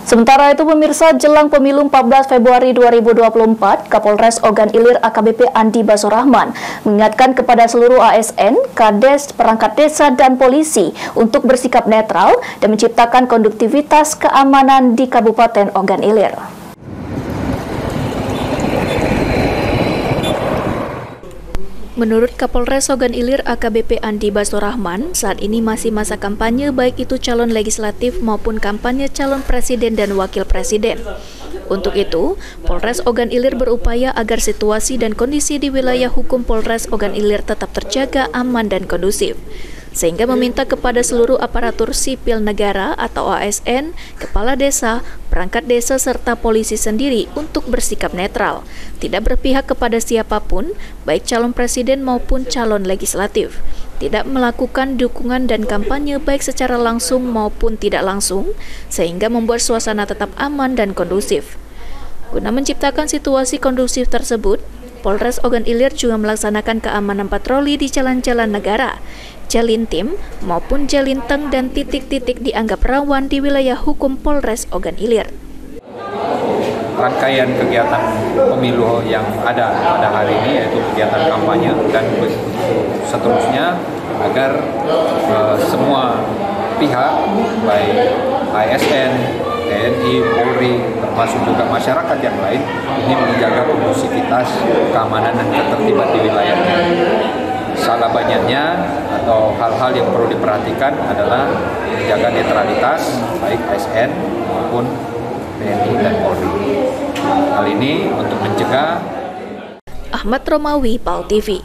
Sementara itu pemirsa, jelang pemilu 14 Februari 2024, Kapolres Ogan Ilir AKBP Andi Basorahman mengingatkan kepada seluruh ASN, Kades, perangkat desa, dan polisi untuk bersikap netral dan menciptakan konduktivitas keamanan di Kabupaten Ogan Ilir. Menurut Kapolres Ogan Ilir AKBP Andi Basorahman, saat ini masih masa kampanye baik itu calon legislatif maupun kampanye calon presiden dan wakil presiden. Untuk itu, Polres Ogan Ilir berupaya agar situasi dan kondisi di wilayah hukum Polres Ogan Ilir tetap terjaga aman dan kondusif, sehingga meminta kepada seluruh aparatur sipil negara atau ASN, kepala desa, perangkat desa, serta polisi sendiri untuk bersikap netral, tidak berpihak kepada siapapun, baik calon presiden maupun calon legislatif, tidak melakukan dukungan dan kampanye baik secara langsung maupun tidak langsung, sehingga membuat suasana tetap aman dan kondusif. Guna menciptakan situasi kondusif tersebut, Polres Ogan Ilir juga melaksanakan keamanan patroli di jalan-jalan negara, jalintim maupun jalinteng dan titik-titik dianggap rawan di wilayah hukum Polres Ogan Ilir. Rangkaian kegiatan pemilu yang ada pada hari ini yaitu kegiatan kampanye dan seterusnya agar semua pihak baik ASN, TNI, Polri, termasuk juga masyarakat yang lain ini menjaga kondusivitas keamanan dan ketertiban di wilayahnya. Salah banyaknya atau hal-hal yang perlu diperhatikan adalah menjaga netralitas baik ASN maupun TNI dan Polri. Hal ini untuk mencegah. Ahmad Romawi, PAL TV.